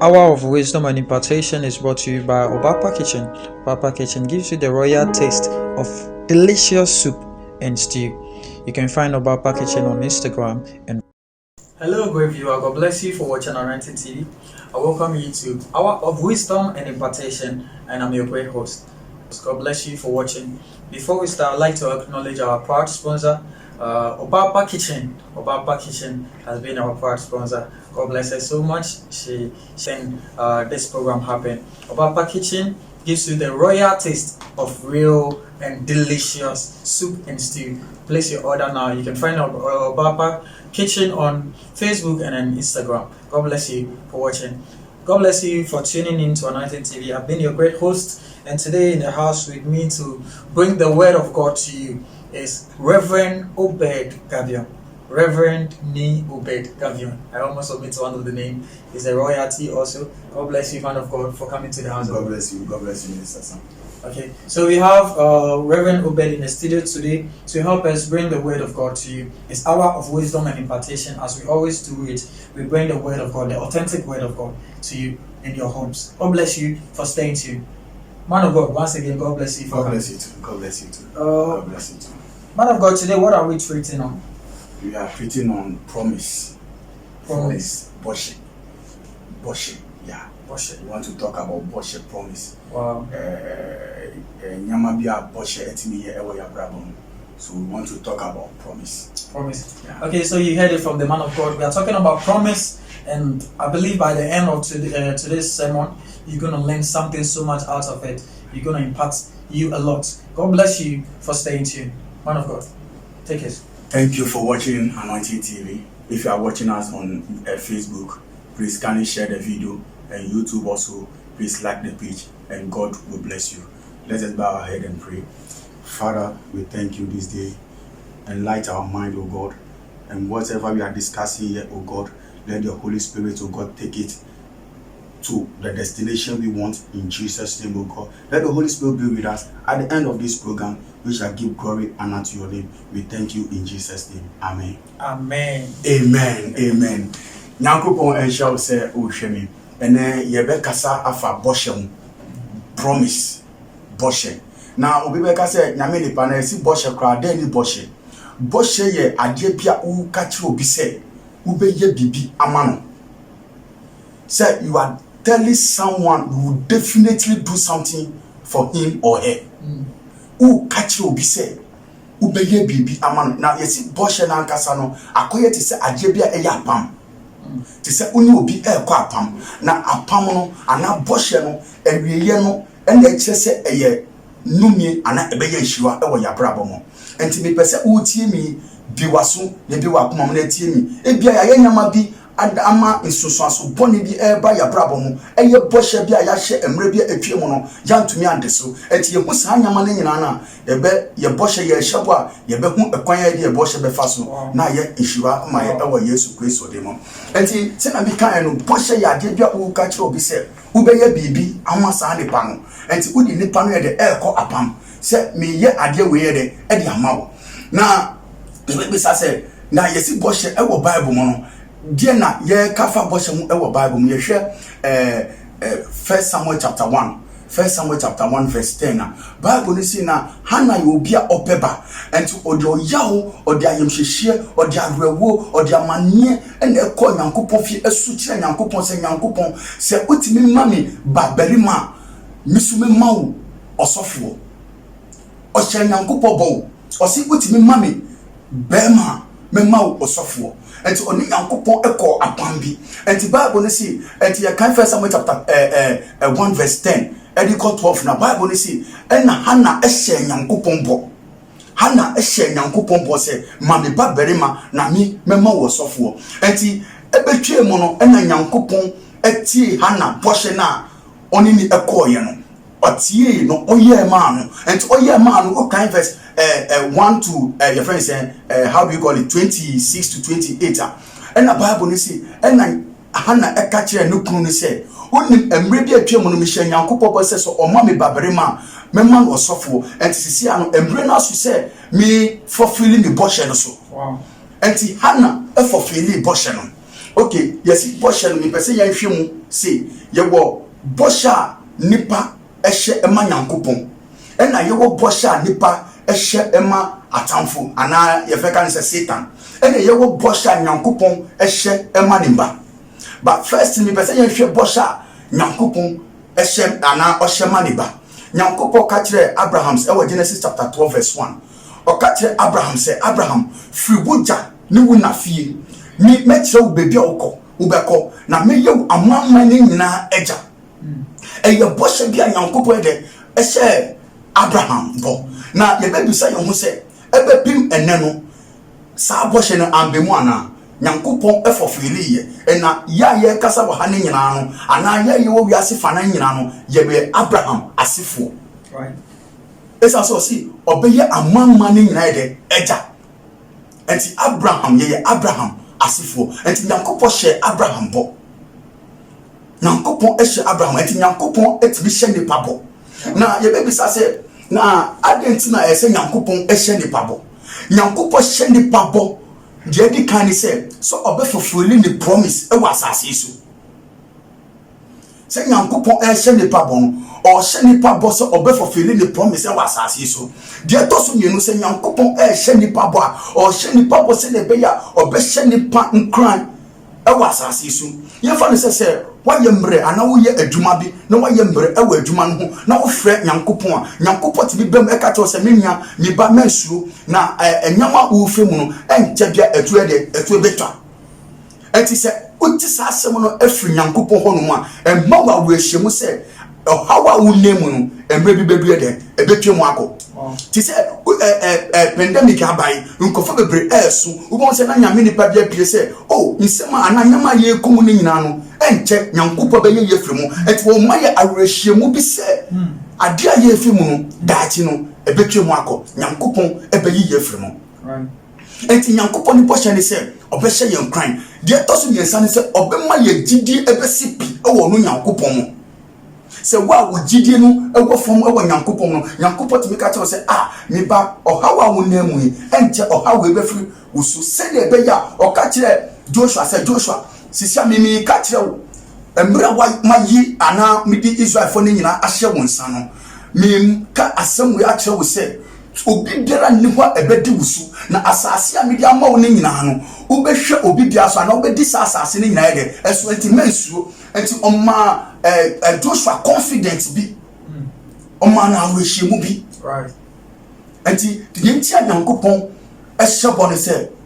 Hour of Wisdom and Impartation is brought to you by Obapa Kitchen. Obapa Kitchen gives you the royal taste of delicious soup and stew. You can find Obapa Kitchen on Instagram and. Hello, great viewer. God bless you for watching Anointing TV. I welcome you to Hour of Wisdom and Impartation, and I'm your great host. God bless you for watching. Before we start, I'd like to acknowledge our proud sponsor, Obapa Kitchen. Obapa Kitchen has been our proud sponsor. God bless her so much. She sent this program happen. Obapa Kitchen gives you the royal taste of real and delicious soup and stew. Place your order now. You can find Obapa Kitchen on Facebook and on Instagram. God bless you for watching. God bless you for tuning in to Anointing TV. I've been your great host, and today in the house with me to bring the word of God to you is Reverend Obed Gavion. Reverend Ni Obed Gavion. I almost omitted one of the name. He's a royalty also. God bless you, man of God, for coming to the house. God bless you. God bless you, Minister Sam. Okay, so we have Reverend Obed in the studio today to help us bring the word of God to you. It's Hour of Wisdom and Impartation. As we always do it, we bring the word of God, the authentic word of God, to you in your homes. God bless you for staying tuned. Man of God, once again, God bless you for God bless you too. God bless you too. God bless you too. Man of God, today what are we treating on? We are treating on promise. Promise. Boshe. Yeah. Boshe. We want to talk about Boshe promise. Wow. Nyamabia Boshe etimi ye ewo ya brabon. So we want to talk about promise. Promise. Yeah. Okay, so you heard it from the man of God. We are talking about promise, and I believe by the end of today's sermon, you're going to learn something so much out of it. You're going to impact you a lot. God bless you for staying tuned. Man of God, take it. Thank you for watching Anointing TV. If you are watching us on Facebook, please kindly share the video, and YouTube also, please like the page, and God will bless you. Let us bow our head and pray. Father, we thank you this day. Enlighten our mind, O God, and whatever we are discussing here, O God, let the Holy Spirit, O God, take it to the destination we want in Jesus' name, O God. Let the Holy Spirit be with us. At the end of this program, we shall give glory and honor to your name. We thank you in Jesus' name. Amen. Amen. Amen. Amen. Nyankopon ensha say o hwemi. Ene yebe kasa afa boshe promise boshe. Na obi be kasa nyame nipa na esi boshe kra da ni boshe. Boshe ye ade bia wo ka kire obi say wo be ye bibi amano. Say you are telling someone who will definitely do something for him or her. Who catch obi say who be ye bibi amano. Now you see boshe na nkasa no akoye ti say ade bia e ya pam. Ti say uni obi e kwa apam na apam no ana boshe no ewieye no ene kire say eye numie ana ebeye hyiwa e wo yabrabo mo. Enti me pese utie mi biwaso ne biwa akoma na tie mi e bia ya nyama bi ama nsusuaso boni bi eba ya brabo mu eye boshe bia ya hye emre bia etwie mu no ya ntumi ande so eti ye hu sa nyama ne nyina na ye boshe ye hyebo a ye be hu ekwan ya de ye boshe be fa so na ye ehira ma ye ewo Yesu Kristo de mo enti tina bi kan no boshe ya de bia wo ka kire obi se wo be ye bibi ama sa ne pa no enti udi nipa no ye de ekọ apam se me ye ade we ye de e de amawo na be sa se na yesi boshe ewo Bible mo no die na ye kafa boshe mu ewo Bible mu ye hwe 1 Samuel chapter 1 verse 10 na Bible ni si na Hannah ye obi a opeba enti odi oyawo odi ayemhyehyie odi arewo odi amanie ene ekọ Nyankopon fi esu kire Nyankopon se otimi mami babarima misume mawo osofo o hye Nyankopon bo o si otimi mami bema memawo osofo enti oni Nyankopon ekọ apambi enti Bible ni si enti ye kan 1 Samuel chapter 1 verse 10 Ediko 12 na Bible ni si ena Hannah ehye Nyankopon bo Hannah ehye Nyankopon bo se mami ba berima na mi mema wo sofo enti ebetwe mu no ena Nyankopon etie Hannah boshe na oni ni ekoye no otie no oye ma no enti oye ma no o kan verse 1 to your friend say how do you call it 26 to 28 ena Bible ni si ena Hannah eka kire no kunu ni se oni emre bi atwa mu no mi hye Nyankopon bo se so o ma me babarima mema no osofo enti sisi ano emre na so se me fulfill me boshe no so wow enti Hannah e fulfill boshe no okay yes bɔhyɛ no me pɛ sɛ yɛnhwɛ mu say yɛwɔ bɔhyɛ a nipa ɛhyɛ ɛma nyankopɔn ɛna yɛwɔ bɔhyɛ a nipa ɛhyɛ ɛma atamfo anaa yɛfɛka ne sɛ Satan ɛna yɛwɔ bɔhyɛ a nyankopɔn ɛhyɛ ɛma ne mba but first me pɛ sɛ yɛnhwɛ bɔhyɛ a nyankopɔn ɛhyɛ anaa ɔhyɛ ma ne ba nyankopɔn ka kyerɛ Abraham ɛwɔ Genesis chapter 12 verse 1 ɔka kyerɛ Abraham sɛ Abraham firi wo gya ne wo na fie me mɛkyerɛ wo baabi a wobɛkɔ na meyɛ wo amanaman ne nyinaa agya ɛyɛ bɔhyɛ bi a nyankopɔn de ɛhyɛ Abraham bɔ na yɛbɛbisa yɛn ho sɛ ɛbɛpem ɛnɛ no saa bɔhyɛ no ambɛmu anaa nyankopɔn ɛfɔfeeliyɛ ɛna yɛayɛ kasa wɔ ha ne nyinaa no anaa yɛayɛ wɔ wiase fa no nyinaa no yɛbɛyɛ Abraham asefoɔ ɛsa sɛ ɔsi ɔbɛyɛ amanaman ne nyinaa de agya ɛnti Abraham yɛyɛ Abraham asefoɔ ɛnti nyankopɔn hyɛ Abraham bɔ nyankopɔn ɛhyɛ Abraham ɛnti nyankopɔn ɛtumi hyɛ nipa bɔ na yɛbɛbisa sɛ na adɛnti na ɛsɛ nyankopɔn ɛhyɛ nipa bɔ nyankopɔn hyɛ nipa bɔ deɛ di kan ne sɛ ɔbɛfɔfɔli ne promise ɛwɔ asase yi so sɛ nyankopɔn ɛhyɛ nipa bɔ no ɔhyɛ nipa bɔ sɛ ɔbɛfɔfɔli ne promise ɛwɔ asase yi so deɛ ɛtɔ so mmienu sɛ nyankopɔn ɛhyɛ nipa bɔ a ɔhyɛ nipa bɔ sɛ na ɛbɛyɛ a ɔbɛhyɛ nipa nkran ɛwɔ asase yi so yɛfa ne sɛ wayɛ mmerɛ anaa woyɛ adwuma bi na wayɛ mmerɛ ɛwɔ adwuma no ho na wofrɛ nyankopɔn a nyankopɔn tumi bɛm ɛka kyerɛ sɛ menua meba mansuro na ɛnyama wofrɛ mu no ɛnkyɛ bia ɛtuo bɛtwa ɛnti sɛ wote saa asɛm no afiri nyankopɔn hɔ nom a ɛmma wo awerɛhyɛ mu sɛ ɔhaw a wonam mu no mmerɛ bi bɛdua dɛ ɛbɛtwa mu akɔ ti sɛ pandemic abae nkɔfo bebree ɛɛso wobɛhu sɛ na nyame nipa bi apue sɛ nsɛm a anaa nyama yɛkɔ mu no nyinaa no ɛnkyɛ nyankopɔn bɛyɛ yɛ firi mu ɛnti wɔmma yɛ awerɛhyiamu bi sɛ adeɛ a yɛfi mu no daakye no ɛbɛtwa mu akɔ nyankopɔn ɛbɛyi yɛ firi mu ɛnti nyankopɔn ne bɔhyɛ ne sɛ ɔbɛhyɛ yɛn kran deɛ ɛtɔ so mmiɛnsa ne sɛ ɔbɛma yɛ gyidie ɛbɛsi pi ɛwɔ no nyankopɔn mu sɛ wo a wo gyidie no ɛwɔ fam ɛwɔ nyankopɔn no nyankopɔn tumi ka kyerɛ sɛ meba ɔhaw a wonam mu yi ɛnkyɛ ɔhaw ɛbɛfiri wo so sɛdeɛ ɛbɛyɛ a ɔka kyerɛ Joshua sɛ Joshua sisia mimi ka kyerɛ wo mmerɛ mayi anaa mede Israelfoɔ no nyinaa ahyɛ wo nsa no meka asɛm wei akyerɛ wo sɛ obi biara nni hɔ a ɛbɛdi wo so na asase a mede ama wo no nyinaa no wobɛhwɛ obi biara so anaa wobɛdi saa asase no nyinaa yɛ dɛ ɛso ɛnti mansuro ɛnti ɔma Joshua confidence bi ɔma no awerɛhyiamu bi ɛnti yɛnti a nyankopɔn ɛhyɛ bɔ no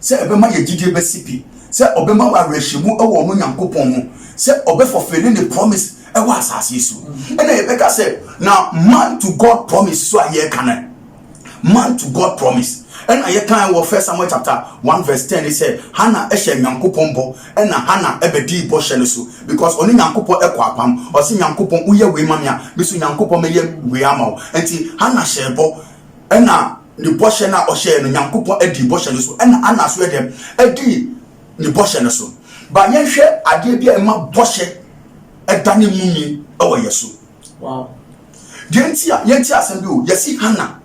sɛ ɛbɛma yɛ gyidie bɛsi pi sɛ ɔbɛma wo awerɛhyiamu ɛwɔ ɔno nyankopɔn mu sɛ ɔbɛfɔfɛli ne promise ɛwɔ asase yi so ɛna yɛbɛka sɛ na man to God promise so a yɛka no man to God promise ɛna yɛka wɔ 1 Samuel chapter 1 verse 10 sɛ Hannah ɛhyɛ nyankopɔn bɔ ɛna Hannah ɛbɛdi bɔhyɛ no so because ɔne nyankopɔn ɛkɔ apam ɔse nyankopɔn woyɛ wei ma me a biso nyankopɔn mɛyɛ wei ama wo ɛnti Hannah hyɛ bɔ ɛna ne bɔhyɛ no a ɔhyɛ no nyankopɔn adi bɔhyɛ no so ɛna Hannah so ɛdɛm ɛdi ne bɔhyɛ no so ba yɛnhwɛ adeɛ bi a ɛma bɔhyɛ ɛda ne mu mi ɛwɔ yɛ so deɛ yɛnti asɛm bi o yɛsi Hannah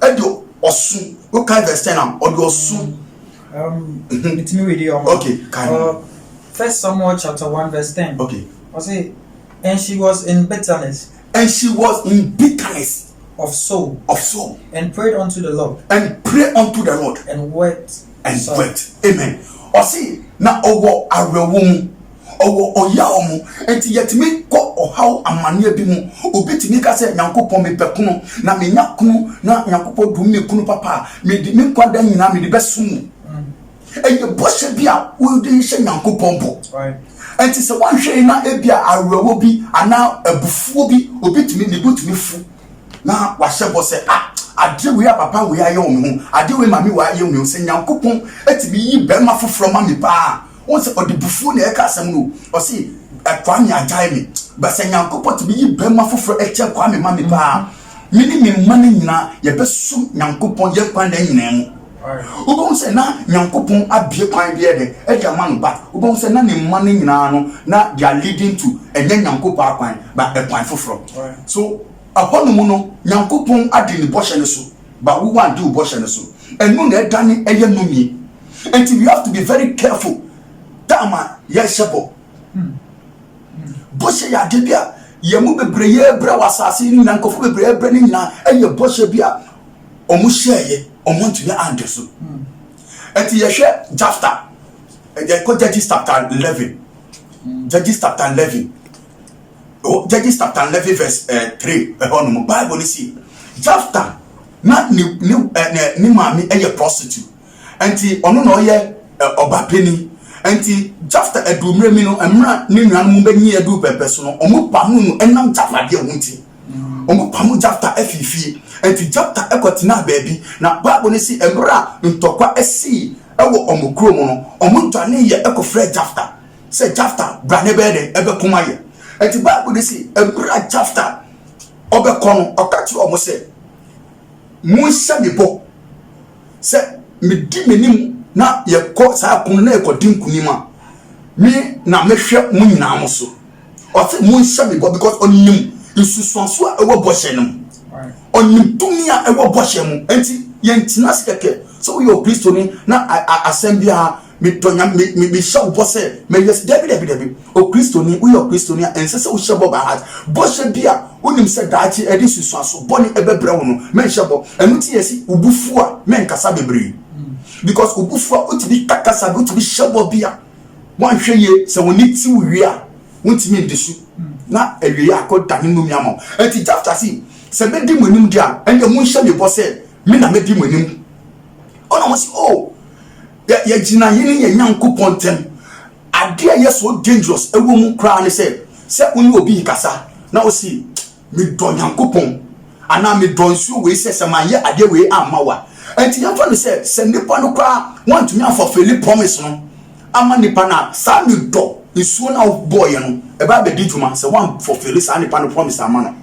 ɛdi ɔso okay verse 10 am ɔdi ɔso it's me with you okay First Samuel chapter 1 verse 10 okay I say and she was in bitterness of soul and prayed unto the Lord and wept amen ɔsi na ɔwɔ awerɛwɔ mu ɔwɔ ɔyaw mu enti yɛtumi kɔ ɔhaw amaneɛ bi mu obi tumi ka sɛ nyankopɔn mepɛ kunu na menya kunu na nyankopɔn dum me kunu papa mede me nkwa da nyinaa mede bɛsom mu ɛyɛ bɔhyɛ bi a wode hyɛ nyankopɔn bɔ enti sɛ woanhwɛ na ebi a awerɛwɔ bi anaa abufuo bi obi tumi ne bo tumi fu na wahyɛ bɔ sɛ adeɛ wei a papa wei ayɛ wo me ho adeɛ wei mame wei ayɛ wo me ho sɛ nyankopɔn atumi yi bɛrima foforɔ ma me paa wɔn sɛ ɔde bufuo na ɛka asɛm no ɔsi Kwame agyae me bɛsɛ nyankopɔn tumi yi bɛrima foforɔ ɛkyɛ Kwame ma me paa me ne me mma no nyinaa yɛbɛsom nyankopɔn yɛ kwan da nyinaa mu wobɛhu sɛ na nyankopɔn abie kwan bi ɛde ɛde ama no ba wobɛhu sɛ na ne mma no nyinaa no na they are leading to ɛnyɛ nyankopɔn akwan ba ɛkwan foforɔ so ahonom no nyankopɔn ade ne bɔhyɛ no so ba wo wan de wo bɔhyɛ no so ɛnu na ɛda ne ɛyɛ nomie until you have to be very careful dama yɛhyɛbɔ bɔhyɛ yɛ ade bi a yɛmu bebree yɛbrɛ wɔ asase ni nyinaa nkɔfo bebree yɛbrɛ ne nyinaa ɛyɛ bɔhyɛ bi a ɔmo hyɛɛyɛ ɔmo ntumi ante so ɛnti yɛhwɛ Jafta yɛkɔ Judges chapter 11 Judges chapter 11 Judges chapter 11 verse 3 ɛhɔ nom Bible ni si Jafta na ne maame ɛyɛ prostitute ɛnti ɔno na ɔyɛ ɔba panyin ɛnti Jafta adumire mi no ɛmra ne nuanom mu bɛnyi adu pɛpɛ so no ɔmo pamu no ɛnam Jafta deɛ ho nti ɔmo pamu Jafta afifie ɛnti Jafta ɛkɔtena baabi na Bible ni si ɛmra ntɔkwa ɛsi ɛwɔ ɔmo kurom no ɔmo ntwane yɛ ɛkɔfrɛ Jafta sɛ Jafta bra ne bɛyɛ dɛ ɛbɛkom ayɛ ɛnti Bible ni si ɛmra Jafta ɔbɛkɔ no ɔka kyerɛ ɔmo sɛ monhyɛ me bɔ sɛ medi m'anim na yɛkɔ saa kono na yɛkɔdi nkonim a me na mehwɛ mo nyinaa mo so ɔsɛ monhyɛ me bɔ because ɔnim nsusuanso a ɛwɔ bɔhyɛ no mu ɔnim tumi a ɛwɔ bɔhyɛ mu ɛnti yɛntena se kɛkɛ sɛ woyɛ Okristoni na asɛm biara mehyɛ wo bɔ sɛ mɛyɛ dabi Okristoni woyɛ Okristoni a ɛnsɛ sɛ wohyɛ bɔ by heart bɔhyɛ bi a wonim sɛ daakye ɛde susuanso bɔne ɛbɛbrɛ wo no mɛnhyɛ bɔ ɛno ti yɛsi wobufu a mɛnkasa bebree because wobufu a wotumi kakasa bi wotumi hyɛ bɔ bi a woanhwɛ yie sɛ w'ani ti wo wie a wontumi ndi so na awie akɔda ne nnum ama wo ɛnti Jafta si sɛ bɛdi mo anim di a ɛnyɛ monhyɛ me bɔ sɛ me na mɛdi mo anim ɔna mo si yɛgyina yɛne yɛ Nyankopɔn ntɛm adeɛ yɛ so dangerous ɛwɔ mu koraa ne sɛ wone obi kasa na wo si medɔ Nyankopɔn anaa medɔ nsuo wei sɛ mayɛ adeɛ wei amma wa ɛnti yɛmfa no sɛ nipa no koraa wantumi afɔfeli promise no ama nipa na saa medɔ nsuo na wobɔɔyɛ no ɛbaa bɛdi dwuma sɛ wamfɔfeli saa nipa no promise ama no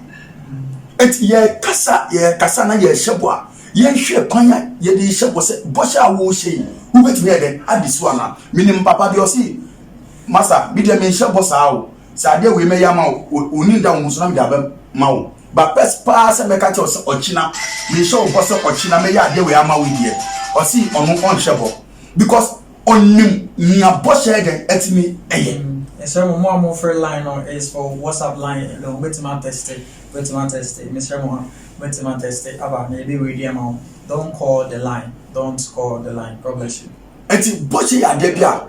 ɛnti yɛkasa na yɛhyɛ bɔ a yɛnhwɛ kwan a yɛde hyɛ bɔ sɛ bɔhyɛ a wɔhyɛ yi wobɛtumi yɛ dɛn ade so ana menim papa bi ɔsi masa bi deɛ menhyɛ bɔ saa o sɛ adeɛ wei mɛyɛ ama wo oni da wo so na mede abɛ ma wo ba pɛs paa sɛ mɛka kyɛw sɛ ɔkyina menhyɛ wo bɔ sɛ ɔkyina mɛyɛ adeɛ wei ama wo deɛ ɔsi ɔno ɔnhyɛ bɔ because ɔnim nea bɔhyɛ dɛn ɛtumi ɛyɛ Mr. Mo free line is for WhatsApp line. No, Betty test it. Mr. Mo, Betty test it. About maybe we don't call the line. Don't call the line. God bless you. Eti bɔhyɛ yɛ adeɛ bi a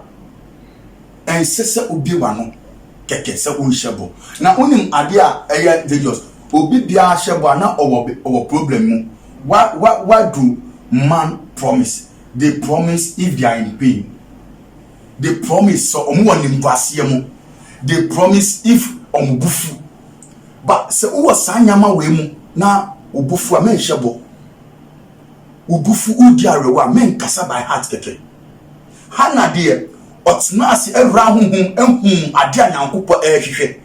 ɛnsɛ sɛ obi wa no kɛkɛ sɛ wonhyɛ bɔ na wonim adeɛ a ɛyɛ dangerous obi biara hyɛ bɔ a na ɔwɔ problem mu what do man promise? They promise if they are in pain. They promise so ɔmo wɔ nimguaseɛ mu. They promise if ɔmo bufu. But sɛ wowɔ saa nyama wei mu na obufu a menhyɛ bɔ. Obufu udi arewa menkasa by heart kɛkɛ. Hana deɛ ɔtena ase ɛwura honhom ɛhum ade a Nyankopɔn ɛhwehwɛ.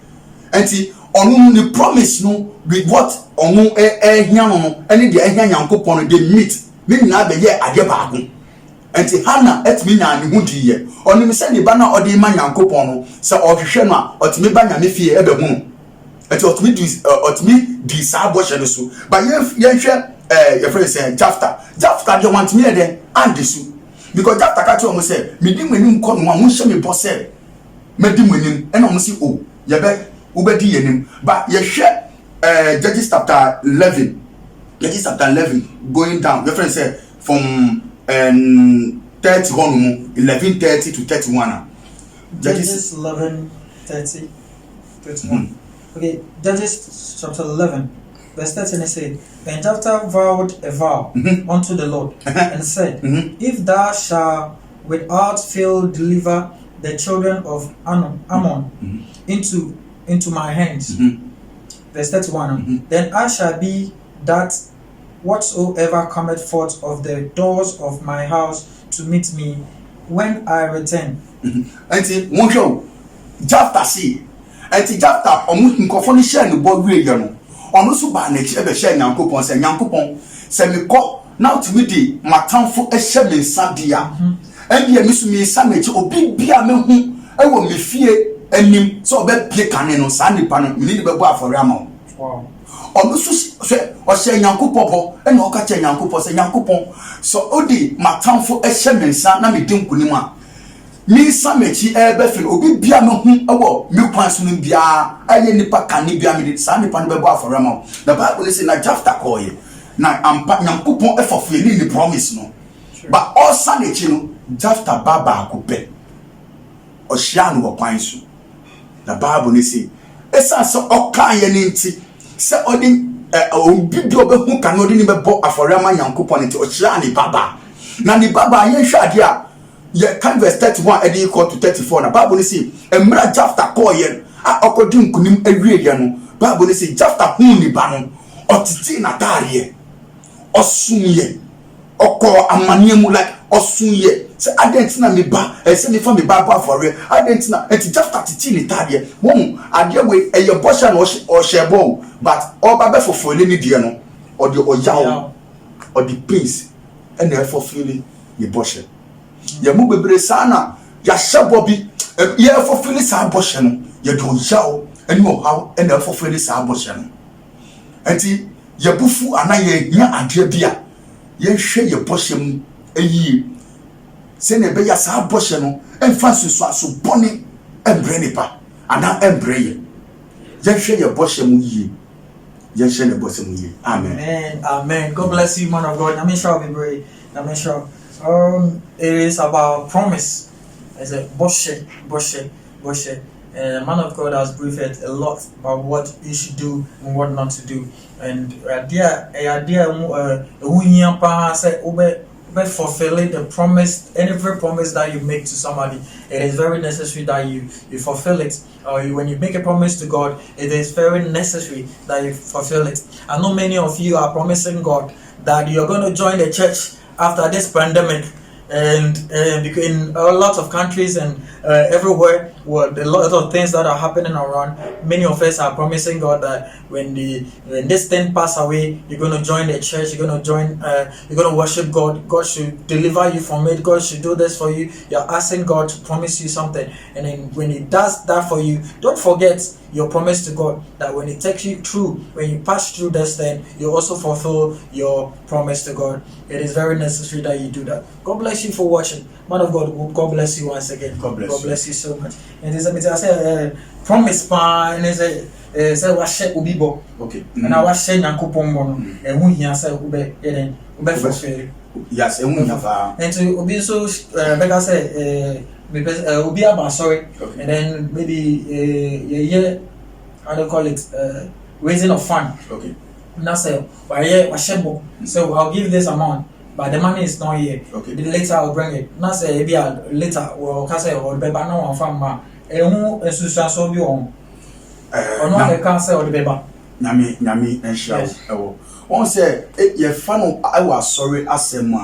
Enti ɔno ne promise no with what ɔno ɛhia no ɛne deɛ ɛhia Nyankopɔn no they meet. Ne nyinaa bɛyɛ adeɛ baako. Enti Hana etimi nya ne ho diye onim se ne ba na ode ma Nyankopɔn no se ohwehwe no a otimi ba nyame fie ebe hu no enti otimi di saa bɔhyɛ no so ba yɛhwɛ your friend say Jafta de want me there and so because Jafta ka tell mo say me di manim kɔ no a mo hyɛ me bɔ sɛ medi manim ɛna mo si o yɛbɛ wobɛdi yanim ba yɛhwɛ Judges chapter 11 going down your friend say from 31 11:30 to 31. Judges 11:30 31. Okay, Judges chapter 11 verse 13 said, and Jafta vowed a vow unto the Lord and said, if thou shalt without fail deliver the children of Ammon into my hands, verse 31, then I shall be that whatsoever cometh forth of the doors of my house to meet me when I return. Enti wonhwe Jafta see enti Jafta omu nkofo ni share no bo wie ye no ono so ba na chi ebe share Nyankopon se Nyankopon se me kɔ na utumi di matamfo ehye me nsa dia ebi emi so me nsa na chi obi bia me hu ewo me fie anim so obe pie kane no sa nipa no me ni be bo afore ama. Wow. Ono so se o share Nyankopon bo e na o ka che Nyankopon se Nyankopon so odi matamfo ehye me nsa na me di nkunim a me samechi ebe feel obi bia me hu ewo me kwan so no bia aye nipa kan ni bia me sa nipa no bebo aforama. The Bible say na Jephthah koye na ampa Nyankopon efofeli ni promise no. But all samechi no Jephthah baba akope o hia no kwan so. The Bible say esa so okan ye ni nti se odi obi bi obehu kan odi ni bebo aforama Nyankopon nti o hia ni baba. Na ni baba ye hwa ade a ye kan verse 31 edi equal to 34 na Bible say emra Jephthah call ye a okodi nkunim awie ye no Bible say Jephthah hu ni ba no otiti na tare osumye okọ amane mu like osunye se adent na me ba se me fa me ba for re adent na enti Jephthah titi ni tare won ade we eye bosha na o shebo but oba be fofole ni die no o de oyawo o de peace ene efofile ni bosha ya mu bebre sana ya shebo bi ye efofile sa bosha no ye do yawo ene o hawo ene efofile sa bosha no enti ye bufu ana ye nya ade bia ye hwe ye bosha mu eyi se ne be ya sa bosha no emfa susu aso boni embre nipa ana embre ye hwe ye bosha mu yi ye hwe ne bosha mu yi. Amen. Amen. God bless you, man of God. I'm sure I'll be brave. I'm sure. It is about promise. It's a bullshit. Man of God has briefed a lot about what you should do and what not to do. And fulfilling the promise, every promise that you make to somebody, it is very necessary that you fulfill it. When you make a promise to God, it is very necessary that you fulfill it. I know many of you are promising God that you're going to join the church after this pandemic, and in a lot of countries and everywhere, a lot of things that are happening around, many of us are promising God that when this thing pass away, you're going to join the church, you're going to worship God, God should deliver you from it, God should do this for you. You're asking God to promise you something, and then when He does that for you, don't forget your promise to God that when He takes you through, when you pass through this thing, you also fulfill your promise to God. It is very necessary that you do that. God bless you for watching. Man of God, God bless you once again. God bless You so much. And there's a say promise and say washe ubibo. Okay. And I washe Nyankopon mo no. E hu hia say ube fulfill. Yes, e hu hia fa. And to obi so bega say obi aba sorry. And then maybe how do you call it, raising of fund. Okay. Now say washebo. So I'll give this amount, but the money is not here. Okay. Then later I'll bring it. Now say maybe later or can say or beba no one farm ma. Ehu esusu so bi on. Ono the can say or the beba. Nyami enhia ewo. On say ye fa no I was sorry asem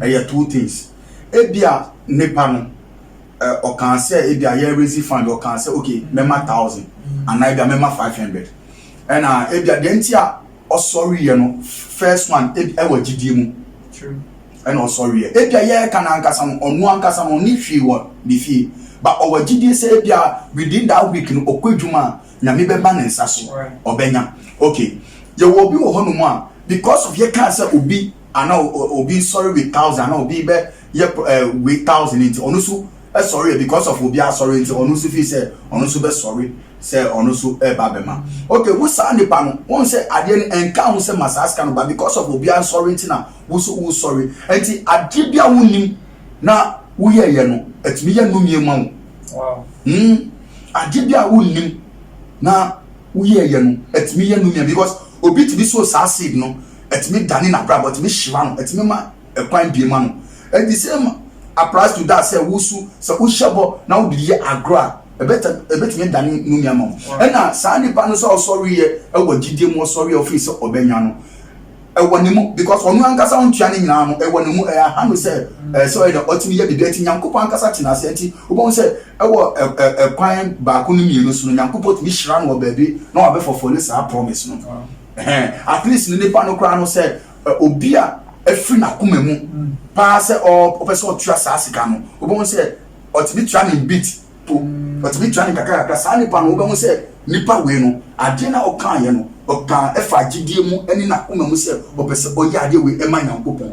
a ye two things. Ebia nepa no or can say ebia ye raise fund or can say okay, mema 1,000 and I mema 500. And ebia dentia or sorry you know first one ewo gidi mu. True. And or sorry ebia ye kan ankasa no onu ankasa no ni hwi wo bi fi but our gidi say ebia within that week no okwadwuma na me beba ne nsa so obenya. Okay, ye will be wo no a because of ye can say obi ana obi sorry with 1,000 na obi be ye with 1,000 into onu so sorry because of obi sorry into onu so fi say onu so be sorry say onu so e ba be ma. Okay, wo sa nipa no won say ade enka won say masaska no but because of obi sorry into na wo sorry enti ade bia wonim na wo ye no etimi ye no miema wo. Wow. Ade bia wonim na wo ye no etimi ye no miema because obi ti bi so sa seed no etimi dane na bra but me hira no etimi ma ekwan biema no and the same applies to that say wusu so wo shebo na wo di agra ebetimi dane no miema mo na sa nipa no so sorry ye e wo gidie mo sorry office obenya no e wo nimu because onu ankasa ontua ne nyina no e wo nimu e ha no say so e the otimi ye bibi ati Nyankopon ankasa tina se ati wo say e wo ekwan ba ko no mienu so no Nyankopon timi hira no baabi na wa be fofole sa promise no. At least ni nipa no kra no say obi a afri na koma mu pa say o person otua sa sika no obo say otimi tua ne bit to otimi tua ne kakaka sa nipa no obo say nipa we no ade na o kan ye no o kan efa gidie mu ani na koma mu say o pese o ya ade we e ma Nyankopon.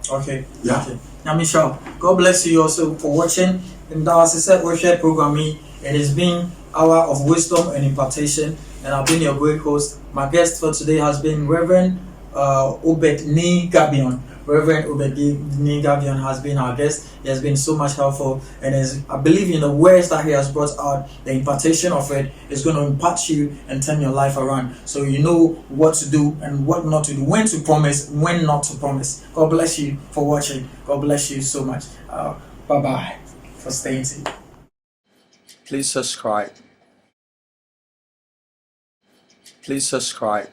Okay. Yeah. Okay. Yamisha, God bless you also for watching. And that was a set worship programming. It has been hour of wisdom and impartation, and I've been your great host. My guest for today has been Reverend Obed Ni Gabion. Reverend Obed Ni Gabion has been our guest. He has been so much helpful, and I believe in the words that he has brought out, the impartation of it is going to impact you and turn your life around. So you know what to do and what not to do, when to promise, when not to promise. God bless you for watching. God bless you so much. Bye bye for staying tuned. Please subscribe. Please subscribe.